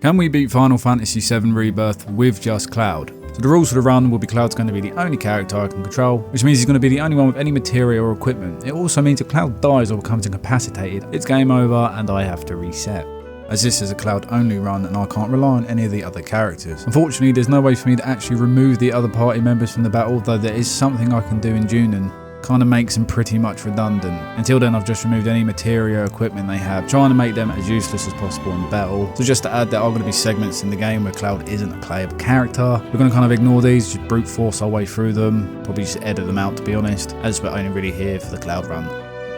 Can we beat Final Fantasy VII Rebirth with just Cloud? So the rules for the run will be Cloud's going to be the only character I can control, which means he's going to be the only one with any materia or equipment. It also means if Cloud dies or becomes incapacitated, it's game over and I have to reset, as this is a Cloud only run and I can't rely on any of the other characters. Unfortunately, there's no way for me to actually remove the other party members from the battle, though there is something I can do in Junon. Kind of makes them pretty much redundant. Until then, I've just removed any materia or equipment they have, trying to make them as useless as possible in battle. So just to add, there are going to be segments in the game where Cloud isn't a playable character. We're going to kind of ignore these, just brute force our way through them, probably just edit them out to be honest, as we're only really here for the Cloud run.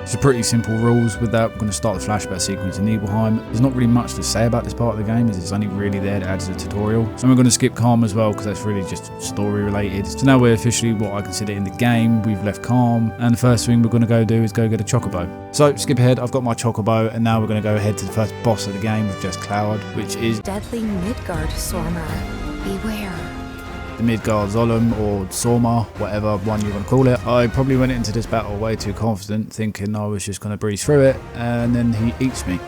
It's pretty simple rules. With that, we're going to start the flashback sequence in Nibelheim. There's not really much to say about this part of the game, as it's only really there to add to the tutorial. And we're going to skip Calm as well, because that's really just story related. So now we're officially what I consider in the game. We've left Calm, and the first thing we're going to go do is go get a chocobo. So skip ahead, I've got my chocobo, and now we're going to go ahead to the first boss of the game with just Cloud, which is Deadly Midgardsormr. Beware. the Midgardsormr or Sormr, whatever one you want to call it. I probably went into this battle way too confident, thinking I was just going to breeze through it, and then he eats me.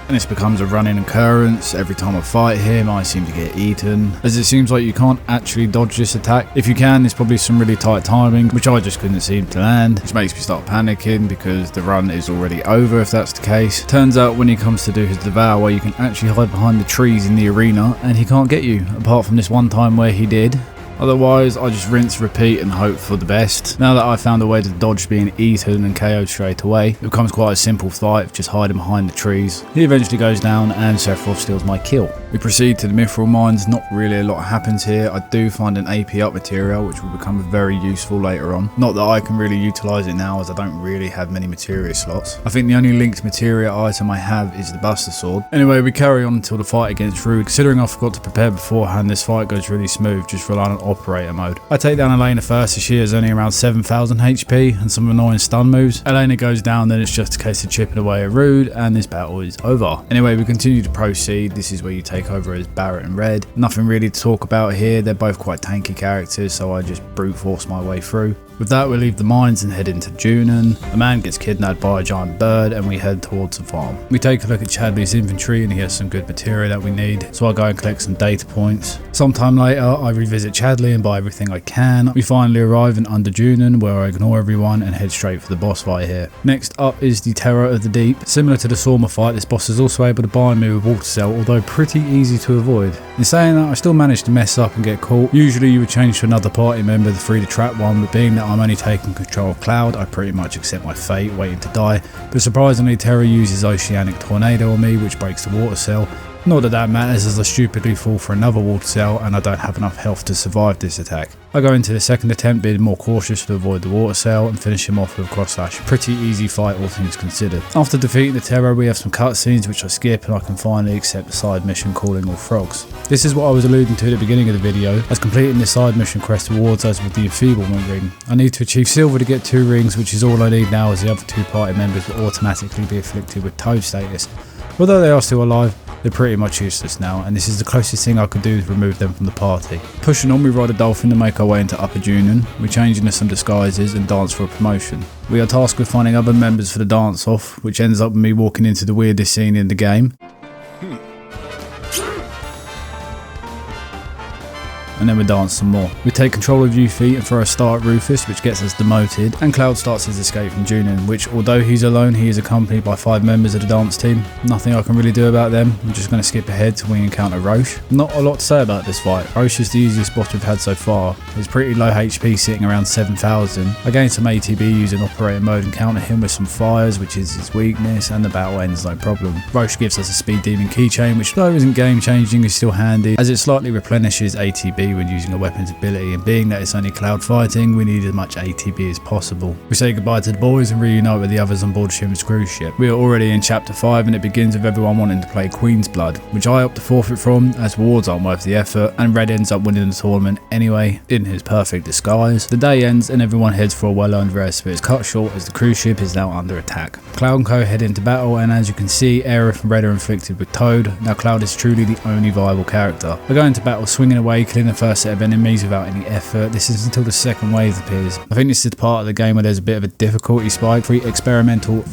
And this becomes a running occurrence. Every time I fight him, I seem to get eaten, as it seems like you can't actually dodge this attack. If you can, there's probably some really tight timing, which I just couldn't seem to land, which makes me start panicking because the run is already over if that's the case. Turns out when he comes to do his devour, you can actually hide behind the trees in the arena and he can't get you, apart from this one time where he did. Otherwise, I just rinse, repeat and hope for the best. Now that I've found a way to dodge being eaten and KO'd straight away, it becomes quite a simple fight, just hiding behind the trees. He eventually goes down and Septhiroth steals my kill. We proceed to the Mythril mines. Not really a lot happens here. I do find an AP up material, which will become very useful later on. Not that I can really utilise it now, as I don't really have many materia slots. I think the only linked materia item I have is the Buster Sword. Anyway, we carry on until the fight against Rude. Considering I forgot to prepare beforehand, this fight goes really smooth, just relying on operator mode. I take down Elena first, as she has only around 7,000 HP and some annoying stun moves. Elena goes down, then it's just a case of chipping away at Rude, and this battle is over. Anyway, we continue to proceed. This is where you take over as Barret and Red. Nothing really to talk about here. They're both quite tanky characters, so I just brute force my way through. With that, we leave the mines and head into Junon. A man gets kidnapped by a giant bird and we head towards the farm. We take a look at Chadley's inventory and he has some good material that we need, so I go and collect some data points. Sometime later, I revisit Chadley and buy everything I can. We finally arrive in Under Junon, where I ignore everyone and head straight for the boss fight here. Next up is the Terror of the Deep. Similar to the Sormr fight, this boss is also able to bind me with Water Cell, although pretty easy to avoid. In saying that, I still managed to mess up and get caught. Usually you would change to another party member to free the trap one, but being that I'm only taking control of Cloud, I pretty much accept my fate, waiting to die. But surprisingly, Terror uses Oceanic Tornado on me, which breaks the Water Cell. Not that that matters, as I stupidly fall for another water cell and I don't have enough health to survive this attack. I go into the second attempt being more cautious to avoid the water cell and finish him off with a cross slash. Pretty easy fight all things considered. After defeating the Terror, we have some cutscenes which I skip and I can finally accept the side mission calling all frogs. This is what I was alluding to at the beginning of the video, as completing this side mission quest rewards us with the enfeeblement ring. I need to achieve silver to get 2 rings, which is all I need now, as the other 2 party members will automatically be afflicted with toad status. Although they are still alive, they're pretty much useless now, and this is the closest thing I could do to remove them from the party. Pushing on, we ride a dolphin to make our way into Upper Junon. We change into some disguises and dance for a promotion. We are tasked with finding other members for the dance off, which ends up with me walking into the weirdest scene in the game. And then we dance some more. We take control of Yuffie and throw a star at Rufus, which gets us demoted, and Cloud starts his escape from Junon, which, although he's alone, he is accompanied by 5 members of the dance team. Nothing I can really do about them. I'm just going to skip ahead till we encounter Roche. Not a lot to say about this fight. Roche is the easiest boss we've had so far. He's pretty low HP, sitting around 7,000. I gain some ATB using operator mode and counter him with some fires, which is his weakness, and the battle ends no problem. Roche gives us a speed demon keychain, which though isn't game changing, is still handy, as it slightly replenishes ATB when using a weapon's ability, and being that it's only Cloud fighting, we need as much ATB as possible. We say goodbye to the boys and reunite with the others on board Shim's cruise ship. We are already in chapter 5 and it begins with everyone wanting to play Queen's Blood, which I opt to forfeit from, as rewards aren't worth the effort, and Red ends up winning the tournament anyway, in his perfect disguise. The day ends and everyone heads for a well-earned rest, but it's cut short as the cruise ship is now under attack. Cloud and Co head into battle, and as you can see, Aerith and Red are inflicted with Toad. Now Cloud is truly the only viable character. I go into battle swinging away, killing a first set of enemies without any effort. This is until the second wave appears. I think this is the part of the game where there's a bit of a difficulty spike. 3 experimental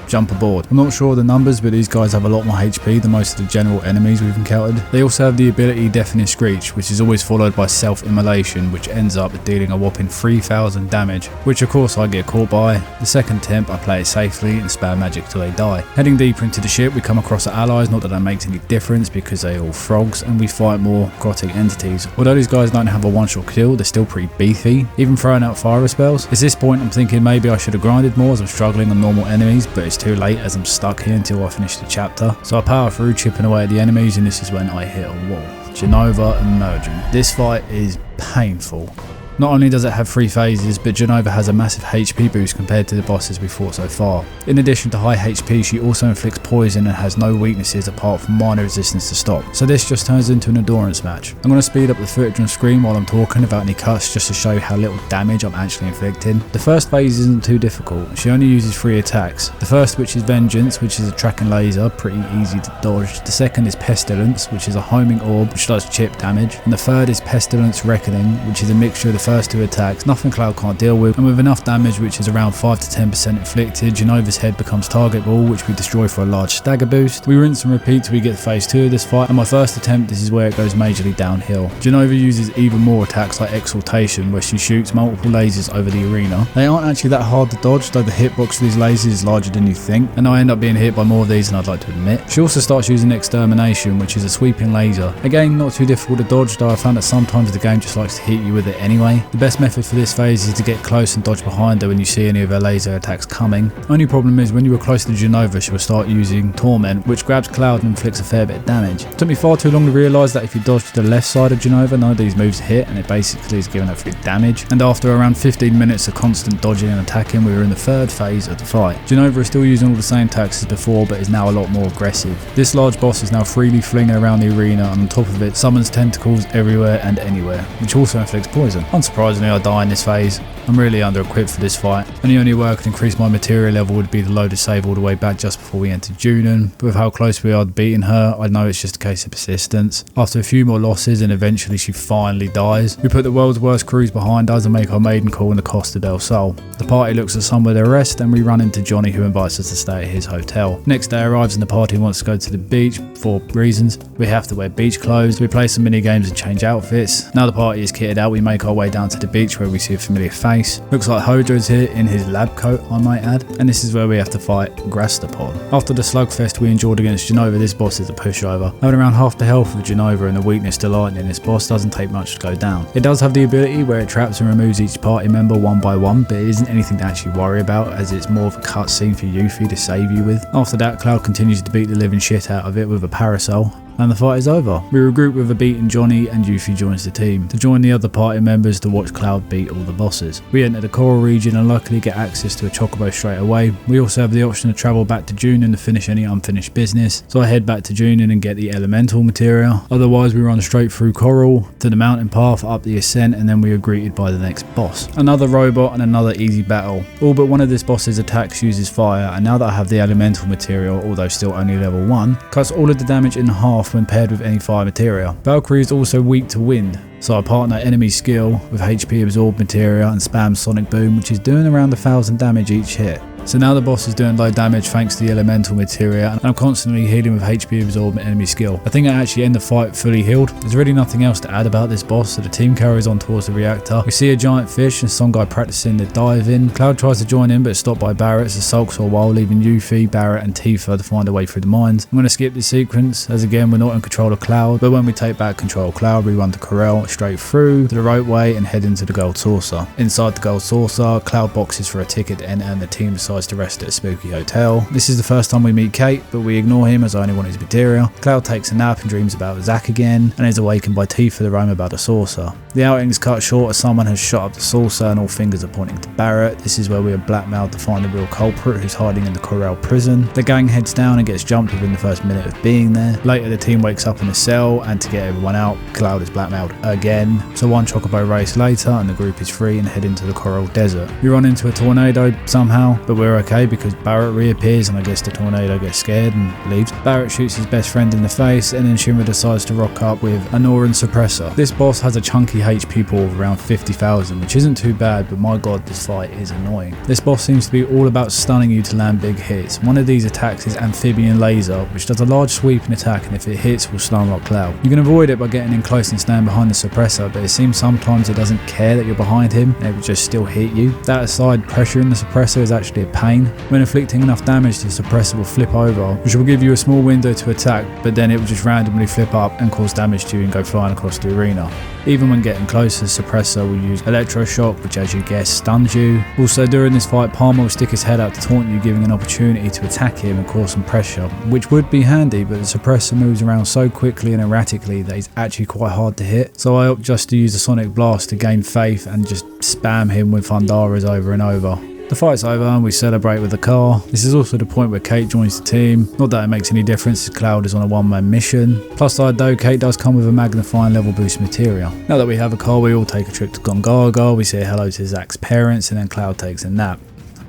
jump aboard. I'm not sure of the numbers, but these guys have a lot more HP than most of the general enemies we've encountered. They also have the ability Deafening Screech, which is always followed by self-immolation, which ends up dealing a whopping 3000 damage, which of course I get caught by. The second attempt I play it safely and spam magic till they die. Heading deeper into the ship we come across the allies, not that that makes any difference because they're all frogs, and we fight more necrotic entities. Although these guys don't have a one-shot kill, they're still pretty beefy, even throwing out fire spells. At this point I'm thinking maybe I should have grinded more as I'm struggling on normal enemies, but it's too late as I'm stuck here until I finish the chapter. So I power through, chipping away at the enemies, and this is when I hit a wall. Jenova Emergant. This fight is painful. Not only does it have 3 phases, but Jenova has a massive HP boost compared to the bosses we fought so far. In addition to high HP, she also inflicts poison and has no weaknesses apart from minor resistance to stop. So this just turns into an endurance match. I'm going to speed up the footage on screen while I'm talking about any cuts just to show you how little damage I'm actually inflicting. The first phase isn't too difficult. She only uses 3 attacks. The first, which is Vengeance, which is a tracking laser, pretty easy to dodge. The second is Pestilence, which is a homing orb which does chip damage. And the third is Pestilence Reckoning, which is a mixture of the first 2 attacks, nothing Cloud can't deal with, and with enough damage, which is around 5 to 10% inflicted, Jenova's head becomes targetable, which we destroy for a large stagger boost. We rinse and repeat till we get to phase 2 of this fight, and my first attempt, this is where it goes majorly downhill. Jenova uses even more attacks like Exaltation, where she shoots multiple lasers over the arena. They aren't actually that hard to dodge, though the hitbox of these lasers is larger than you think, and I end up being hit by more of these than I'd like to admit. She also starts using Extermination, which is a sweeping laser. Again, not too difficult to dodge, though I found that sometimes the game just likes to hit you with it anyway. The best method for this phase is to get close and dodge behind her when you see any of her laser attacks coming. Only problem is when you were close to Jenova, she will start using Torment, which grabs Cloud and inflicts a fair bit of damage. It took me far too long to realise that if you dodge to the left side of Jenova, none of these moves hit, and it basically is giving her free damage. And after around 15 minutes of constant dodging and attacking, we were in the third phase of the fight. Jenova is still using all the same attacks as before, but is now a lot more aggressive. This large boss is now freely flinging around the arena, and on top of it summons tentacles everywhere and anywhere, which also inflicts poison. Unsurprisingly, I die in this phase. I'm really under equipped for this fight, and the only way I could increase my material level would be to load a save all the way back just before we enter Junon, but with how close we are to beating her, I know it's just a case of persistence. After a few more losses and eventually she finally dies, we put the world's worst crews behind us and make our maiden call in the Costa del Sol. The party looks at somewhere to rest, and we run into Johnny, who invites us to stay at his hotel. Next day arrives and the party wants to go to the beach for reasons. We have to wear beach clothes, we play some mini games and change outfits. Now the party is kitted out, we make our way down to the beach where we see a familiar face. Looks like Hojo's here in his lab coat, I might add, and this is where we have to fight Grastapod. After the slugfest we endured against Jenova, this boss is a pushover. Having around half the health of Jenova and the weakness to lightning, this boss doesn't take much to go down. It does have the ability where it traps and removes each party member one by one, but it isn't anything to actually worry about, as it's more of a cutscene for Yuffie to save you with. After that, Cloud continues to beat the living shit out of it with a parasol, and the fight is over. We regroup with a beaten Johnny, and Yuffie joins the team to join the other party members to watch Cloud beat all the bosses. We enter the coral region and luckily get access to a chocobo straight away. We also have the option to travel back to Junon to finish any unfinished business, so I head back to Junon and get the elemental material. Otherwise we run straight through coral to the mountain path up the ascent, and then we are greeted by the next boss. Another robot and another easy battle. All but one of this boss's attacks uses fire, and now that I have the elemental material, although still only level 1, cuts all of the damage in half when paired with any fire material. Valkyrie is also weak to wind, so I partner enemy skill with HP absorb material and spam sonic boom, which is doing around 1000 damage each hit. So now the boss is doing low damage thanks to the elemental material, and I'm constantly healing with HP absorb and enemy skill. I think I actually end the fight fully healed. There's really nothing else to add about this boss, so the team carries on towards the reactor. We see a giant fish and some guy practicing the dive in. Cloud tries to join in but is stopped by Barret as sulks for a while, leaving Yuffie, Barret and Tifa to find a way through the mines. I'm going to skip this sequence as again we're not in control of Cloud, but when we take back control of Cloud we run to Corel straight through to the roadway and head into the gold saucer. Inside the gold saucer, Cloud boxes for a ticket to enter and the team decides to rest at a spooky hotel. This is the first time we meet Kate, but we ignore him as I only want his material. Cloud takes a nap and dreams about Zack again, and is awakened by Tifa to roam about the saucer. The outing is cut short as someone has shot up the saucer and all fingers are pointing to Barret. This is where we are blackmailed to find the real culprit, who's hiding in the Corel prison. The gang heads down and gets jumped within the first minute of being there. Later the team wakes up in a cell, and to get everyone out, Cloud is blackmailed again. So one chocobo race later and the group is free and head into the Coral Desert. We run into a tornado somehow, but we're okay because Barrett reappears and I guess the tornado gets scared and leaves. Barrett shoots his best friend in the face and then Shinra decides to rock up with Anuran suppressor. This boss has a chunky HP pool of around 50,000, which isn't too bad, but my god, this fight is annoying. This boss seems to be all about stunning you to land big hits. One of these attacks is Amphibian Laser, which does a large sweeping attack and if it hits will stun rock Cloud. You can avoid it by getting in close and stand behind the suppressor, but it seems sometimes it doesn't care that you're behind him and it will just still hit you. That aside, pressure in the suppressor is actually a pain. When inflicting enough damage, the suppressor will flip over, which will give you a small window to attack, but then it will just randomly flip up and cause damage to you and go flying across the arena. Even when getting closer, the suppressor will use electroshock, which as you guess stuns you. Also during this fight, Palmer will stick his head out to taunt you, giving an opportunity to attack him and cause some pressure, which would be handy, but the suppressor moves around so quickly and erratically that it's actually quite hard to hit. So I opt just to use the Sonic Blast to gain faith and just spam him with Thundaras over and over. The fight's over and we celebrate with the car. This is also the point where Kate joins the team. Not that it makes any difference as Cloud is on a one-man mission. Plus side though, Kate does come with a magnifying level boost material. Now that we have a car, we all take a trip to Gongaga. We say hello to Zack's parents and then Cloud takes a nap.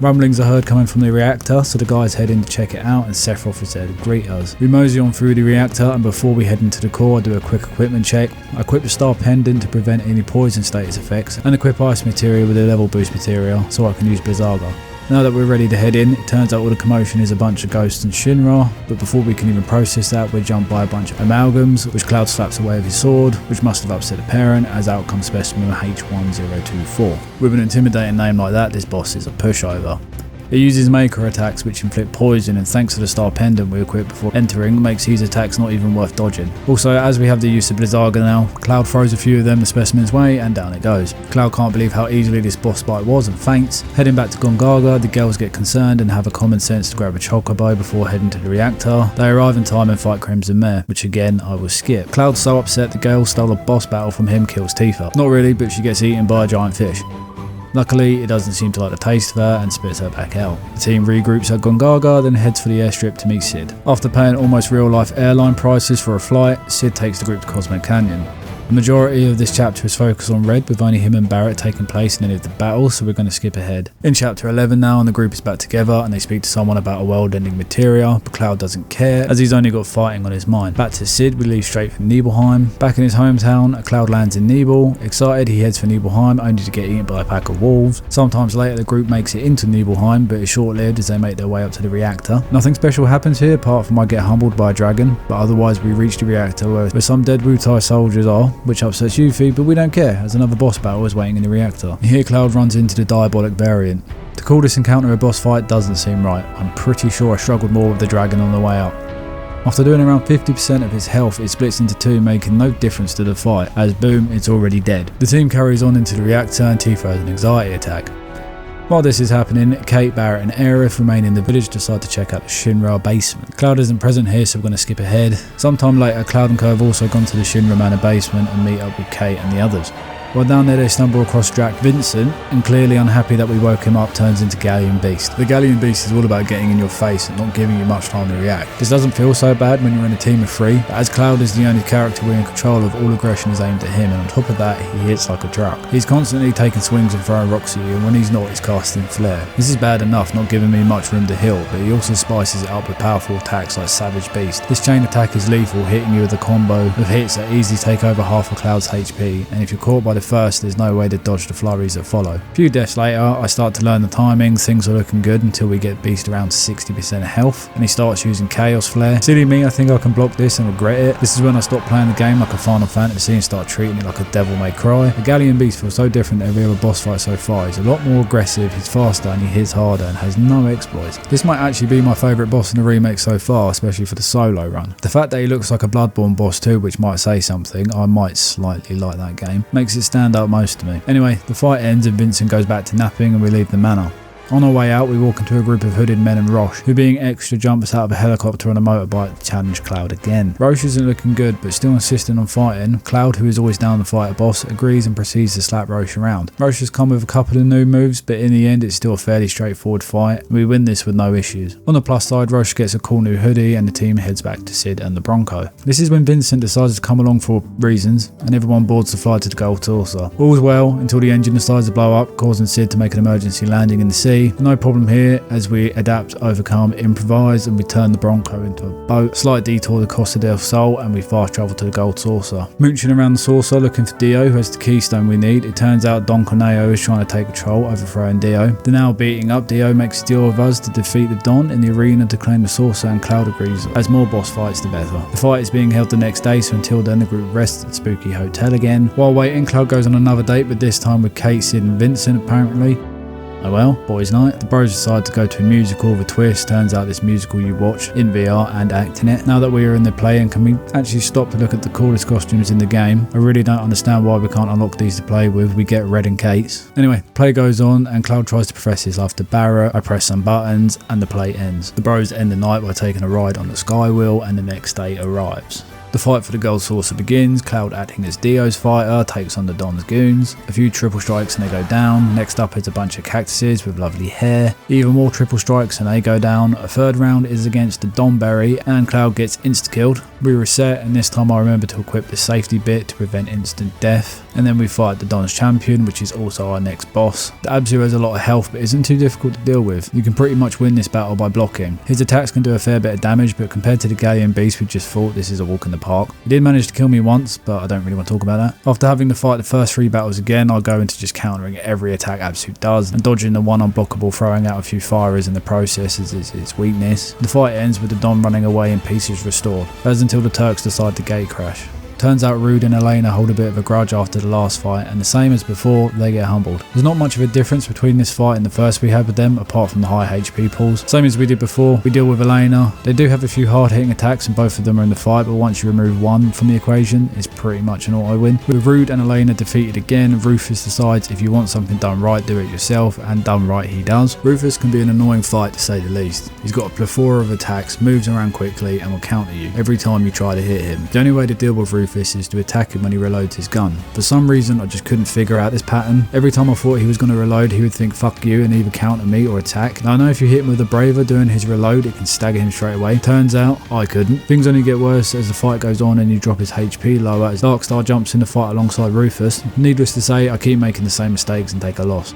Rumblings are heard coming from the reactor, so the guys head in to check it out and Septhiroth is there to greet us. We mosey on through the reactor and before we head into the core I do a quick equipment check. I equip the star pendant to prevent any poison status effects and equip ice material with a level boost material so I can use Blizzaga. Now that we're ready to head in, it turns out all the commotion is a bunch of ghosts and Shinra, but before we can even process that, we're jumped by a bunch of amalgams, which Cloud slaps away with his sword, which must have upset the parent, as out comes specimen H1024. With an intimidating name like that, this boss is a pushover. It uses maker attacks which inflict poison and thanks to the star pendant we equip before entering makes these attacks not even worth dodging. Also as we have the use of Blizzaga now, Cloud throws a few of them the specimen's way and down it goes. Cloud can't believe how easily this boss fight was and faints. Heading back to Gongaga, the girls get concerned and have a common sense to grab a chocobo before heading to the reactor. They arrive in time and fight Crimson Mare, which again I will skip. Cloud's so upset the girl stole a boss battle from him kills Tifa. Not really, but she gets eaten by a giant fish. Luckily, it doesn't seem to like the taste of her and spits her back out. The team regroups at Gongaga, then heads for the airstrip to meet Sid. After paying almost real-life airline prices for a flight, Sid takes the group to Cosmic Canyon. The majority of this chapter is focused on Red, with only him and Barrett taking place in any of the battles, so we're going to skip ahead. In chapter 11 now, and the group is back together, and they speak to someone about a world-ending materia, but Cloud doesn't care, as he's only got fighting on his mind. Back to Sid, we leave straight for Nibelheim. Back in his hometown, Cloud lands in Nibel. Excited, he heads for Nibelheim, only to get eaten by a pack of wolves. Sometimes later, the group makes it into Nibelheim, but it's short-lived as they make their way up to the reactor. Nothing special happens here, apart from I get humbled by a dragon, but otherwise we reach the reactor where some dead Wutai soldiers are, which upsets Yuffie, but we don't care, as another boss battle is waiting in the reactor. Here Cloud runs into the diabolic variant. To call this encounter a boss fight doesn't seem right. I'm pretty sure I struggled more with the dragon on the way up. After doing around 50% of his health, it splits into two, making no difference to the fight, as boom, it's already dead. The team carries on into the reactor and Tifa has an anxiety attack. While this is happening, Kate, Barrett and Aerith remain in the village to decide to check out the Shinra basement. Cloud isn't present here, so we're going to skip ahead. Sometime later, Cloud and Co have also gone to the Shinra Manor basement and meet up with Kate and the others. While down there they stumble across Drac Vincent, and clearly unhappy that we woke him up turns into Galian Beast. The Galian Beast is all about getting in your face and not giving you much time to react. This doesn't feel so bad when you're in a team of 3, but as Cloud is the only character we're in control of, all aggression is aimed at him, and on top of that he hits like a truck. He's constantly taking swings and throwing rocks at you, and when he's not he's casting Flare. This is bad enough, not giving me much room to heal, but he also spices it up with powerful attacks like Savage Beast. This chain attack is lethal, hitting you with a combo of hits that easily take over half of Cloud's HP, and if you're caught by the first there's no way to dodge the flurries that follow. A few deaths later, I start to learn the timing, things are looking good until we get Beast around 60% health, and he starts using Chaos Flare. Silly me, I think I can block this and regret it. This is when I stop playing the game like a Final Fantasy and start treating it like a Devil May Cry. The Galian Beast feels so different than every other boss fight so far. He's a lot more aggressive, he's faster and he hits harder and has no exploits. This might actually be my favourite boss in the remake so far, especially for the solo run. The fact that he looks like a Bloodborne boss too, which might say something, I might slightly like that game, makes it stand out most to me. Anyway, the fight ends and Vincent goes back to napping and we leave the manor. On our way out, we walk into a group of hooded men and Roche, who being extra jumps out of a helicopter on a motorbike to challenge Cloud again. Roche isn't looking good, but still insisting on fighting. Cloud, who is always down to fight a boss, agrees and proceeds to slap Roche around. Roche has come with a couple of new moves, but in the end it's still a fairly straightforward fight. We win this with no issues. On the plus side, Roche gets a cool new hoodie and the team heads back to Sid and the Bronco. This is when Vincent decides to come along for reasons, and everyone boards the flight to the Gold Saucer. All's well until the engine decides to blow up, causing Sid to make an emergency landing in the sea. B. No problem here as we adapt, overcome, improvise, and we turn the Bronco into a boat. Slight detour the Costa del Sol, and we fast travel to the Gold Saucer. Mooching around the saucer looking for Dio, who has the keystone we need. It turns out Don Corneo is trying to take control, overthrowing Dio. The now beating up Dio makes a deal with us to defeat the Don in the arena to claim the saucer, and Cloud agrees. As more boss fights, the better. The fight is being held the next day, so until then the group rests at the spooky hotel again. While waiting, Cloud goes on another date, but this time with Kate, Sid and Vincent apparently. Oh well, boys' night. The bros decide to go to a musical with a twist. Turns out this musical you watch in VR and act in it. Now that we are in the play, and can we actually stop to look at the coolest costumes in the game? I really don't understand why we can't unlock these to play with. We get Red and Kate's. Anyway, the play goes on and Cloud tries to profess his love to Barrett. I press some buttons and the play ends. The bros end the night by taking a ride on the Sky Wheel, and the next day arrives. The fight for the Gold Saucer begins. Cloud, acting as Dio's fighter, takes on the Don's goons. A few triple strikes and they go down. Next up is a bunch of cactuses with lovely hair. Even more triple strikes and they go down. A third round is against the Donberry and Cloud gets insta-killed. We reset, and this time I remember to equip the safety bit to prevent instant death. And then we fight the Don's champion, which is also our next boss. The Abzu has a lot of health but isn't too difficult to deal with. You can pretty much win this battle by blocking. His attacks can do a fair bit of damage, but compared to the Galian beast we just fought, this is a walk in the park. He did manage to kill me once, but I don't really want to talk about that. After having to fight the first 3 battles again, I'll go into just countering every attack Abzu does and dodging the one unblockable, throwing out a few firers in the process as its weakness. The fight ends with the Don running away and pieces restored. That's until the Turks decide to gate crash. Turns out Rude and Elena hold a bit of a grudge after the last fight, and the same as before, they get humbled. There's not much of a difference between this fight and the first we had with them, apart from the high HP pools. Same as we did before, we deal with Elena. They do have a few hard hitting attacks and both of them are in the fight, but once you remove one from the equation, it's pretty much an auto win. With Rude and Elena defeated again, Rufus decides if you want something done right, do it yourself, and done right he does. Rufus can be an annoying fight to say the least. He's got a plethora of attacks, moves around quickly, and will counter you every time you try to hit him. The only way to deal with Rufus is to attack him when he reloads his gun. For some reason I just couldn't figure out this pattern. Every time I thought he was going to reload, he would think fuck you and either counter me or attack. Now I know if you hit him with a braver during his reload, it can stagger him straight away. Turns out I couldn't. Things only get worse as the fight goes on and you drop his HP lower as Darkstar jumps in the fight alongside Rufus. Needless to say, I keep making the same mistakes and take a loss.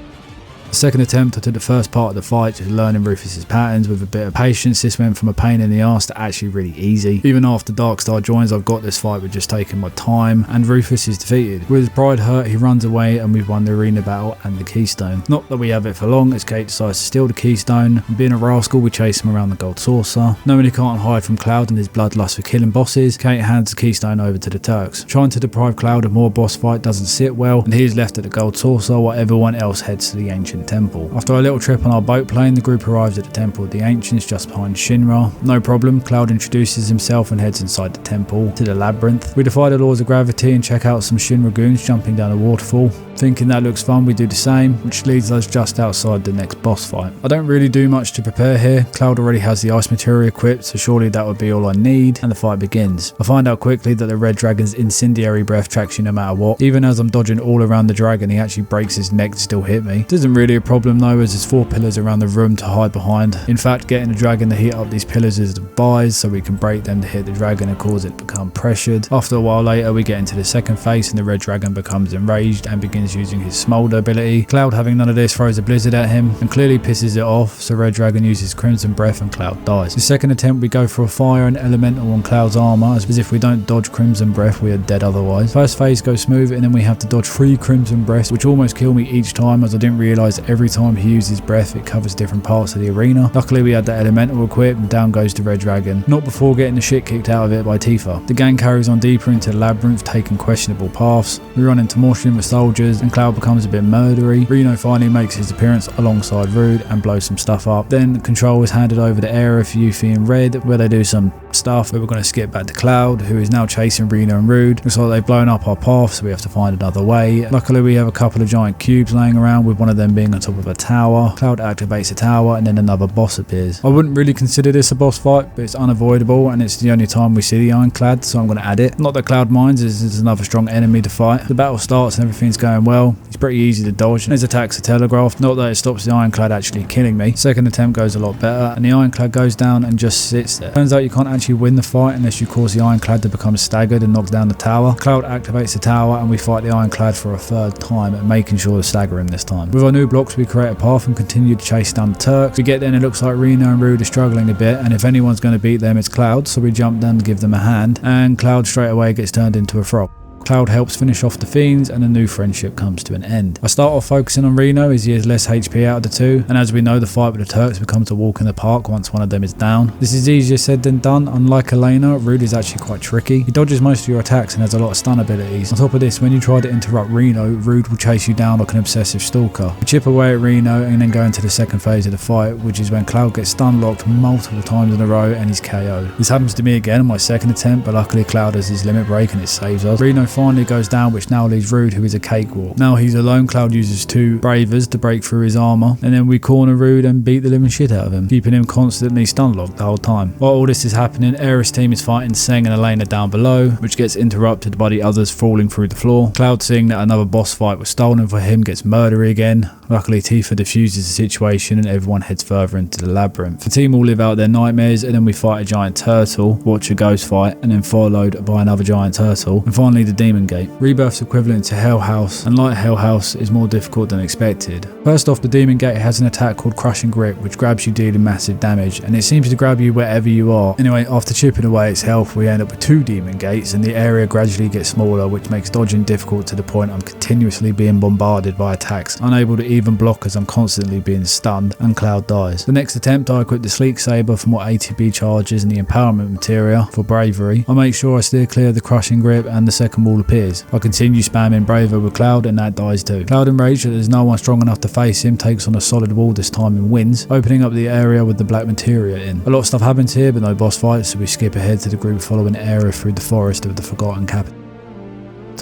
The second attempt I took the first part of the fight just learning Rufus's patterns with a bit of patience. This went from a pain in the arse to actually really easy. Even after Darkstar joins, I've got this fight with just taking my time and Rufus is defeated. With his pride hurt, he runs away and we've won the arena battle and the keystone. Not that we have it for long as Kate decides to steal the keystone, and being a rascal we chase him around the Gold Saucer. Knowing he can't hide from Cloud and his bloodlust for killing bosses, Kate hands the keystone over to the Turks. Trying to deprive Cloud of more boss fight doesn't sit well and he is left at the Gold Saucer while everyone else heads to the ancient temple. After a little trip on our boat plane, the group arrives at the temple of the ancients just behind Shinra. No problem, Cloud introduces himself and heads inside the temple to the labyrinth. We defy the laws of gravity and check out some Shinra goons jumping down a waterfall. Thinking that looks fun, we do the same, which leads us just outside the next boss fight. I don't really do much to prepare here. Cloud already has the ice material equipped, so surely that would be all I need, and the fight begins. I find out quickly that the red dragon's incendiary breath tracks you no matter what. Even as I'm dodging all around the dragon, he actually breaks his neck to still hit me. It isn't really a problem though, as there's 4 pillars around the room to hide behind. In fact, getting the dragon to heat up these pillars is advised, so we can break them to hit the dragon and cause it to become pressured. After a while later, we get into the second phase and the red dragon becomes enraged and begins using his smolder ability. Cloud, having none of this, throws a blizzard at him and clearly pisses it off, so red dragon uses crimson breath and Cloud dies. The second attempt we go for a fire and elemental on Cloud's armor, as if we don't dodge crimson breath we are dead otherwise. First phase goes smooth and then we have to dodge 3 crimson breaths, which almost kill me each time, as I didn't realise every time he uses breath it covers different parts of the arena. Luckily we had the elemental equipped and down goes the red dragon, not before getting the shit kicked out of it by Tifa. The gang carries on deeper into the labyrinth, taking questionable paths. We run into more Shinra soldiers and Cloud becomes a bit murdery. Reno finally makes his appearance alongside Rude and blows some stuff up. Then control is handed over to area for Yuffie and Red, where they do some stuff, but we're going to skip back to Cloud, who is now chasing Reno and Rude. Looks like they've blown up our path, so we have to find another way. Luckily we have a couple of giant cubes laying around, with one of them being on top of a tower. Cloud activates a tower and then another boss appears. I wouldn't really consider this a boss fight, but it's unavoidable and it's the only time we see the Ironclad, so I'm going to add it. Not that Cloud minds, as it's another strong enemy to fight. The battle starts and everything's going well. It's pretty easy to dodge and his attacks are telegraphed, not that it stops the Ironclad actually killing me. Second attempt goes a lot better and the Ironclad goes down and just sits there. Turns out you can't actually you win the fight unless you cause the Ironclad to become staggered and knock down the tower. Cloud activates the tower and we fight the Ironclad for a third time, making sure to stagger him this time. With our new blocks we create a path and continue to chase down the Turks. We get there and it looks like Reno and Rude are struggling a bit, and if anyone's going to beat them it's Cloud, so we jump down to give them a hand, and Cloud straight away gets turned into a frog. Cloud helps finish off the fiends and a new friendship comes to an end. I start off focusing on Reno as he has less HP out of the two, and as we know the fight with the Turks becomes a walk in the park once one of them is down. This is easier said than done. Unlike Elena, Rude is actually quite tricky. He dodges most of your attacks and has a lot of stun abilities. On top of this, when you try to interrupt Reno, Rude will chase you down like an obsessive stalker. We chip away at Reno and then go into the second phase of the fight, which is when Cloud gets stun locked multiple times in a row and he's KO'd. This happens to me again on my second attempt, but luckily Cloud has his limit break and it saves us. Reno finally goes down, which now leaves Rude, who is a cakewalk. Now he's alone. Cloud uses 2 bravers to break through his armor, and then we corner Rude and beat the living shit out of him, keeping him constantly stun locked the whole time. While all this is happening, Aerith's team is fighting Seng and Elena down below, which gets interrupted by the others falling through the floor. Cloud, seeing that another boss fight was stolen for him, gets murdery again. Luckily Tifa diffuses the situation and everyone heads further into the labyrinth. The team all live out their nightmares, and then we fight a giant turtle, watch a ghost fight, and then followed by another giant turtle, and finally the demon gate. Rebirth's equivalent to Hell House, and like Hell House is more difficult than expected. First off, the demon gate has an attack called Crushing Grip, which grabs you dealing massive damage, and it seems to grab you wherever you are. Anyway, after chipping away its health, we end up with 2 demon gates, and the area gradually gets smaller, which makes dodging difficult to the point I'm continuously being bombarded by attacks, unable to even block as I'm constantly being stunned, and Cloud dies. The next attempt, I equip the Sleek Saber for more ATB charges and the Empowerment Materia for bravery. I make sure I steer clear of the Crushing Grip and the second wall appears. I continue spamming Braver with Cloud and that dies too. Cloud, enraged that there's no one strong enough to face him, takes on a solid wall this time and wins, opening up the area with the black materia in. A lot of stuff happens here but no boss fights, so we skip ahead to the group following Aerith through the forest of the Forgotten Capital.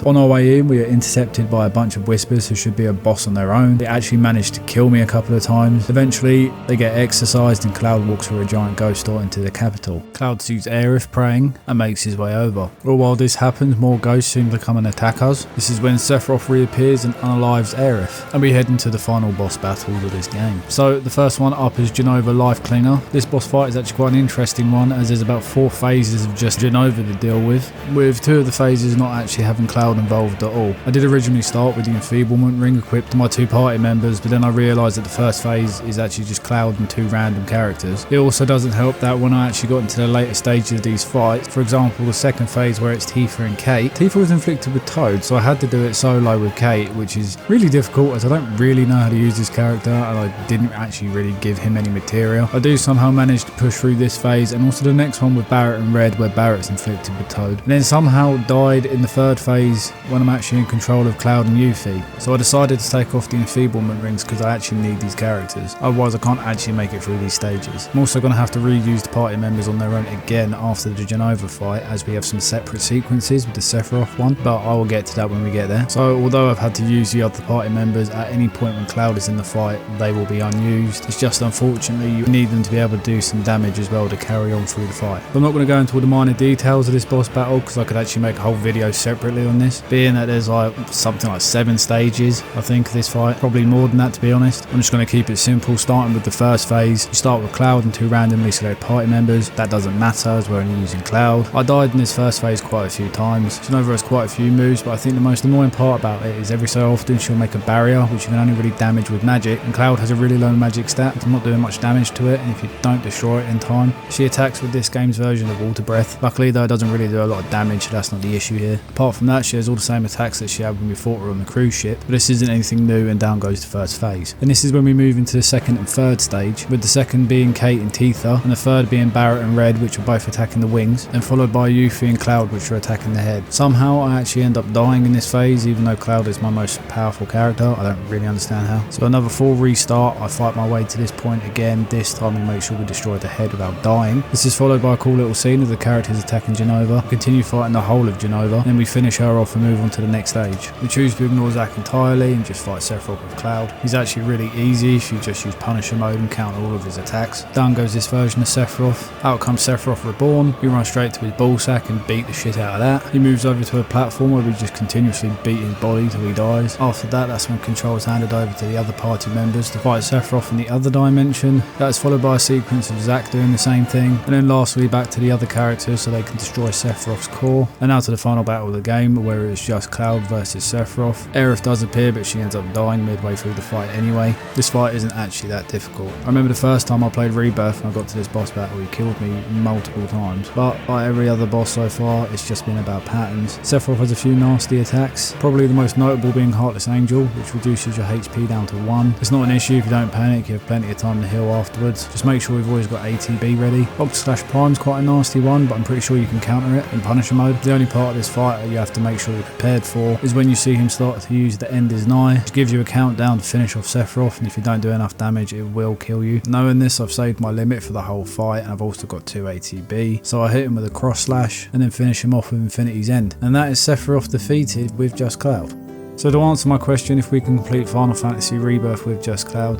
On our way in, we are intercepted by a bunch of Whispers who should be a boss on their own. They actually managed to kill me a couple of times. Eventually, they get exorcised and Cloud walks through a giant ghost door into the capital. Cloud sees Aerith praying and makes his way over. All while this happens, more ghosts seem to come and attack us. This is when Septhiroth reappears and unalives Aerith, and we head into the final boss battle of this game. So the first one up is Jenova Life Clinger. This boss fight is actually quite an interesting one, as there's about 4 phases of just Jenova to deal with 2 of the phases not actually having Cloud involved at all. I did originally start with the Enfeeblement Ring equipped to my 2 party members, but then I realised that the first phase is actually just Cloud and 2 random characters. It also doesn't help that when I actually got into the later stages of these fights, for example the second phase where it's Tifa and Kate, Tifa was inflicted with Toad, so I had to do it solo with Kate, which is really difficult as I don't really know how to use this character and I didn't actually really give him any material. I do somehow manage to push through this phase and also the next one with Barret and Red where Barret's inflicted with Toad, and then somehow died in the third phase when I'm actually in control of Cloud and Yuffie. So I decided to take off the Enfeeblement Rings because I actually need these characters, otherwise I can't actually make it through these stages. I'm also going to have to reuse the party members on their own again after the Jenova fight, as we have some separate sequences with the Sephiroth one, but I will get to that when we get there. So although I've had to use the other party members, at any point when Cloud is in the fight they will be unused. It's just unfortunately you need them to be able to do some damage as well to carry on through the fight. But I'm not going to go into all the minor details of this boss battle because I could actually make a whole video separately on this, being that there's like something like 7 stages I think of this fight, probably more than that to be honest. I'm just going to keep it simple, starting with the first phase. You start with Cloud and 2 randomly select party members. That doesn't matter as we're only using Cloud. I died in this first phase quite a few times. Jenova has quite a few moves, but I think the most annoying part about it is every so often she'll make a barrier which you can only really damage with magic, and Cloud has a really low magic stat, so I'm not doing much damage to it, and if you don't destroy it in time, she attacks with this game's version of Water Breath. Luckily though it doesn't really do a lot of damage, so that's not the issue here. Apart from that, she has all the same attacks that she had when we fought her on the cruise ship, but this isn't anything new, and down goes the first phase. And this is when we move into the second and third stage, with the second being Kate and Tifa, and the third being Barret and Red, which are both attacking the wings, and followed by Yuffie and Cloud, which are attacking the head. Somehow I actually end up dying in this phase, even though Cloud is my most powerful character. I don't really understand how. So another full restart, I fight my way to this point again. This time we make sure we destroy the head without dying. This is followed by a cool little scene of the characters attacking Jenova. We continue fighting the whole of Jenova, then we finish her off Septhiroth and move on to the next stage. We choose to ignore Zack entirely and just fight Septhiroth with Cloud. He's actually really easy if you just use Punisher mode and counter all of his attacks. Down goes this version of Septhiroth. Out comes Septhiroth Reborn. We run straight to his ballsack and beat the shit out of that. He moves over to a platform where we just continuously beat his body till he dies. After that, that's when control is handed over to the other party members to fight Septhiroth in the other dimension. That is followed by a sequence of Zack doing the same thing, and then lastly back to the other characters so they can destroy Sephiroth's core. And now to the final battle of the game, where it is just Cloud versus Sephiroth. Aerith does appear, but she ends up dying midway through the fight anyway. This fight isn't actually that difficult. I remember the first time I played Rebirth and I got to this boss battle, he killed me multiple times, but like every other boss so far, it's just been about patterns. Sephiroth has a few nasty attacks, probably the most notable being Heartless Angel, which reduces your HP down to 1. It's not an issue if you don't panic, you have plenty of time to heal afterwards. Just make sure you've always got ATB ready. Ox/Prime's quite a nasty one, but I'm pretty sure you can counter it in Punisher mode. The only part of this fight that you have to make sure you're prepared for is when you see him start to use the End Is Nigh, which gives you a countdown to finish off Sephiroth, and if you don't do enough damage it will kill you. Knowing this, I've saved my limit for the whole fight, and I've also got 2 ATB, so I hit him with a cross slash and then finish him off with Infinity's End. And that is Sephiroth defeated with just Cloud. So to answer my question if we can complete Final Fantasy Rebirth with just Cloud,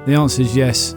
the answer is yes,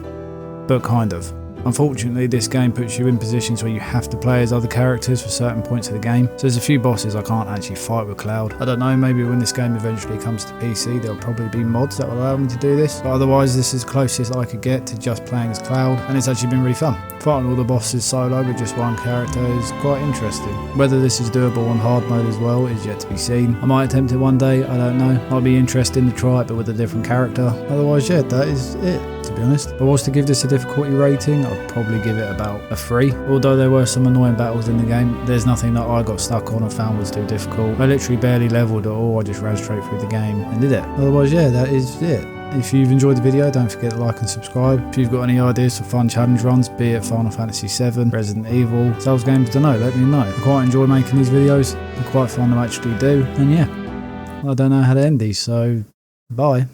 but kind of. Unfortunately, this game puts you in positions where you have to play as other characters for certain points of the game, so there's a few bosses I can't actually fight with Cloud. I don't know, maybe when this game eventually comes to PC there'll probably be mods that will allow me to do this, but otherwise this is closest I could get to just playing as Cloud, and it's actually been really fun. Fighting all the bosses solo with just one character is quite interesting. Whether this is doable on hard mode as well is yet to be seen. I might attempt it one day, I don't know. Might be interesting to try it but with a different character. Otherwise, yeah, that is it, to be honest. If I was to give this a difficulty rating, I'd probably give it about a 3. Although there were some annoying battles in the game, there's nothing that I got stuck on or found was too difficult. I literally barely leveled at all, I just ran straight through the game and did it. Otherwise, yeah, that is it. If you've enjoyed the video, don't forget to like and subscribe. If you've got any ideas for fun challenge runs, be it Final Fantasy 7, Resident Evil, Souls games, don't know, let me know. I quite enjoy making these videos, they're quite fun to actually do, and yeah, I don't know how to end these, so bye.